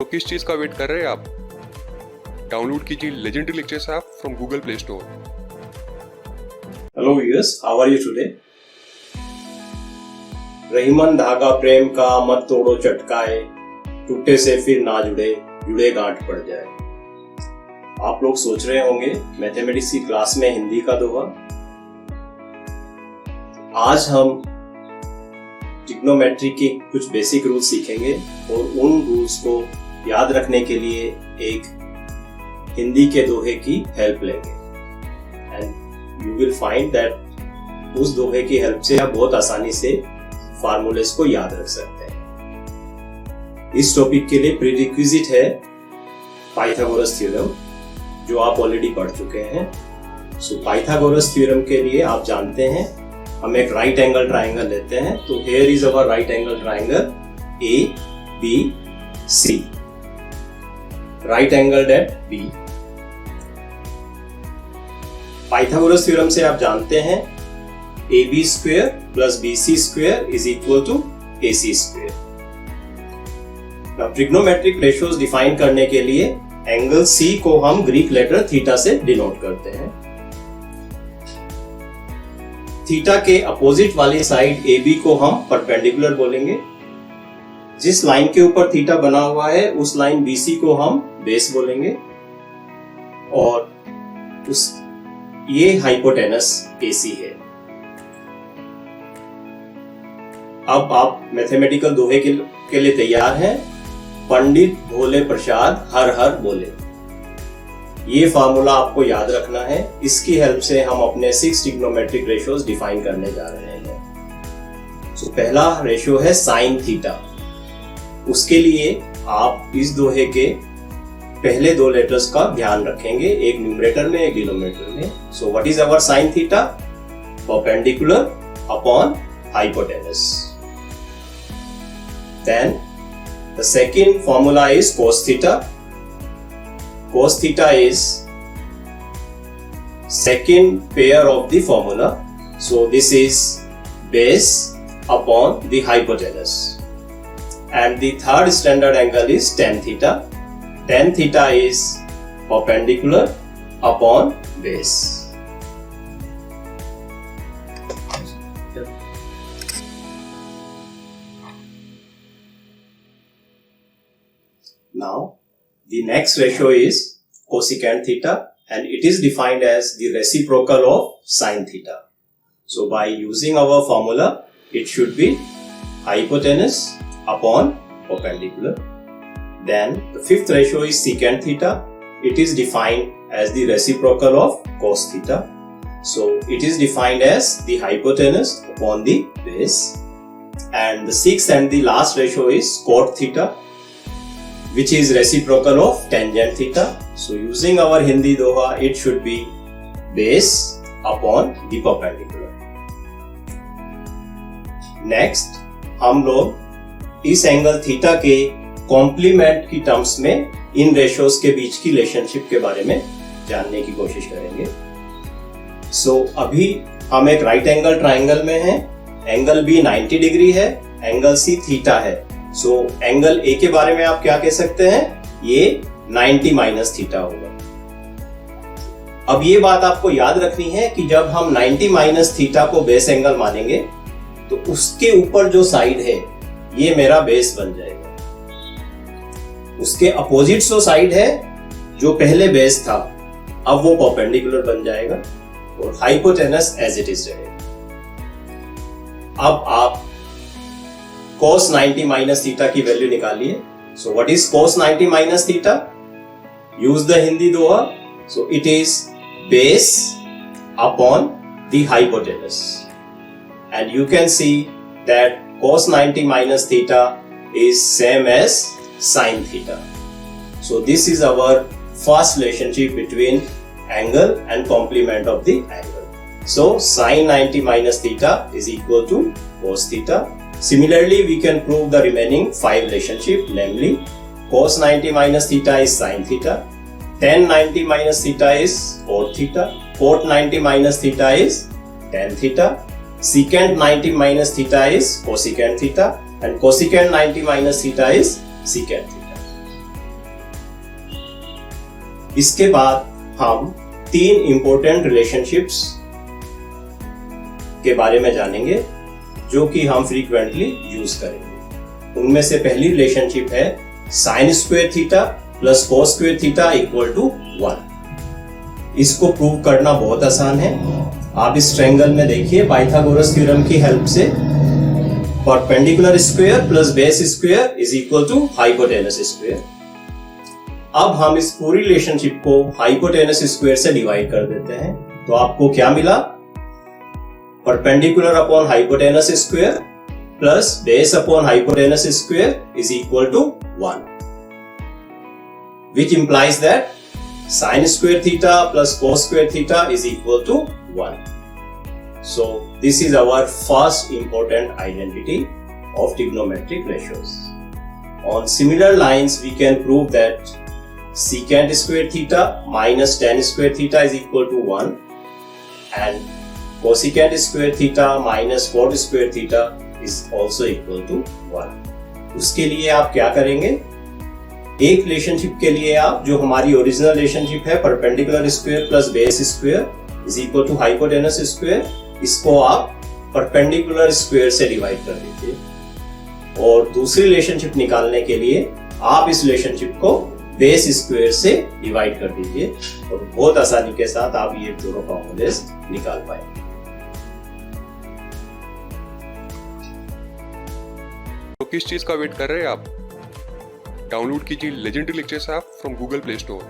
तो किस चीज का वेट कर रहे हैं आप? डाउनलोड कीजिए legendary lectures app from Google Play Store. Hello viewers, how are you today? Rahiman धागा प्रेम का मत तोड़ो चटकाए, टूटे से फिर ना जुड़े, जुड़े गांठ पड़ जाए। आप लोग सोच रहे होंगे मैथमेटिक्स की क्लास में हिंदी का दोहा। आज हम ट्रिग्नोमेट्री के कुछ बेसिक रूल्स सीखेंगे और उन रूल्स को याद रखने के लिए एक हिंदी के दोहे की हेल्प लेंगे and you will find that उस दोहे की हेल्प से आप बहुत आसानी से फार्मूलेस को याद रख सकते हैं। इस टॉपिक के लिए प्रीरिक्विजिट है पाइथागोरस थ्योरम, जो आप ऑलरेडी पढ़ चुके हैं। सो पाइथागोरस थ्योरम के लिए आप जानते हैं, हम एक राइट एंगल ट्राइंगल लेते हैं। तो here is our right angle triangle A B C, right angled at B. Pythagoras theorem से आप जानते हैं A B square plus B C square is equal to A C square. Trigonometric ratios define करने के लिए angle C को हम Greek letter theta से डिनोट करते हैं। थीटा के अपोजिट वाली साइड ए बी को हम परपेंडिकुलर बोलेंगे। जिस लाइन के ऊपर थीटा बना हुआ है उस लाइन BC को हम बेस बोलेंगे और ये हाइपोटेनस AC है। अब आप मैथमेटिकल दोहे के लिए तैयार हैं? पंडित भोले प्रसाद हर हर बोले। ये फार्मूला आपको याद रखना है। इसकी हेल्प से हम अपने 6 ट्रिग्नोमेट्रिक रेशियोज डिफाइन करने जा रहे हैं। तो पहला रेशियो है साइन थीटा। उसके लिए आप इस दोहे के पहले 2 लेटर्स का ध्यान रखेंगे, एक न्यूमरेटर में एक डिनोमिनेटर में। So what is our sine theta? Perpendicular upon hypotenuse. Then the second formula is cos theta. Cos theta is second pair of the formula. So this is base upon the hypotenuse. And the third standard angle is tan theta. Tan theta is perpendicular upon base. Now the next ratio is cosecant theta and it is defined as the reciprocal of sin theta. So by using our formula, it should be hypotenuse upon perpendicular. Then the fifth ratio is secant theta. It is defined as the reciprocal of cos theta. So it is defined as the hypotenuse upon the base. And the sixth and the last ratio is cot theta, which is reciprocal of tangent theta. So using our Hindi doha, it should be base upon the perpendicular. Next, हम लोग इस angle theta के complement की terms में इन ratios के बीच की relationship के बारे में जानने की कोशिश करेंगे। सो अभी हम एक राइट एंगल ट्राइंगल में हैं। एंगल बी 90 डिग्री है, एंगल सी थीटा है। सो एंगल ए के बारे में आप क्या कह सकते हैं? ये 90 माइनस थीटा होगा। अब ये बात आपको याद रखनी है कि जब हम 90 माइनस थीटा को बेस एंगल मानेंगे तो उसके ऊपर जो साइड है ये मेरा बेस बन जाएगा। उसके अपोजिट जो साइड है, जो पहले बेस था, अब वो परपेंडिकुलर बन जाएगा और हाइपोटेनस एज इट इज रहेगा। अब आप cos 90 माइनस थीटा की वैल्यू निकालिए। सो what is cos 90 minus theta? Use the Hindi Doha. So it is base upon the hypotenuse and you can see that cos 90 minus theta is same as sin theta. So this is our first relationship between angle and complement of the angle. So sin 90 minus theta is equal to cos theta. Similarly, we can prove the remaining 5 relationship, namely cos 90 minus theta is sin theta, tan 90 minus theta is cot theta, cot 90 minus theta is tan theta, secant 90 minus theta is cosecant theta and cosecant 90 minus theta is secant theta. इसके बाद हम 3 important relationships के बारे में जानेंगे जो कि हम फ्रीक्वेंटली यूज करेंगे। उनमें से पहली रिलेशनशिप है sine square theta plus cos square theta equal to 1। इसको प्रूव करना बहुत आसान है। आप इस ट्रायंगल में देखिए, पाइथागोरस थ्योरम की हेल्प से perpendicular square plus base square is equal to hypotenuse square. अब हम इस पूरी रिलेशनशिप को हाइपोटेनस स्क्वायर से डिवाइड कर देते हैं, तो आपको क्या मिला? Perpendicular upon hypotenuse square plus base upon hypotenuse square is equal to 1, which implies that sin square theta plus cos square theta is equal to 1. So this is our first important identity of trigonometric ratios. On similar lines, we can prove that secant square theta minus tan square theta is equal to 1 and cosecant square theta minus cot square theta is also equal to 1. उसके लिए आप क्या करेंगे? एक relationship के लिए आप जो हमारी ओरिजिनल रिलेशनशिप है perpendicular square plus base square is equal to hypotenuse square, इसको आप परपेंडिकुलर स्क्वायर से डिवाइड कर दीजिए। और दूसरी रिलेशनशिप निकालने के लिए आप इस रिलेशनशिप को बेस स्क्वायर से डिवाइड कर दीजिए और बहुत आसानी के साथ आप ये दोनों फॉर्मूलेस निकाल पाएंगे। तो किस चीज का वेट कर रहे हैं आप? डाउनलोड कीजिए legendary lectures app from Google Play store.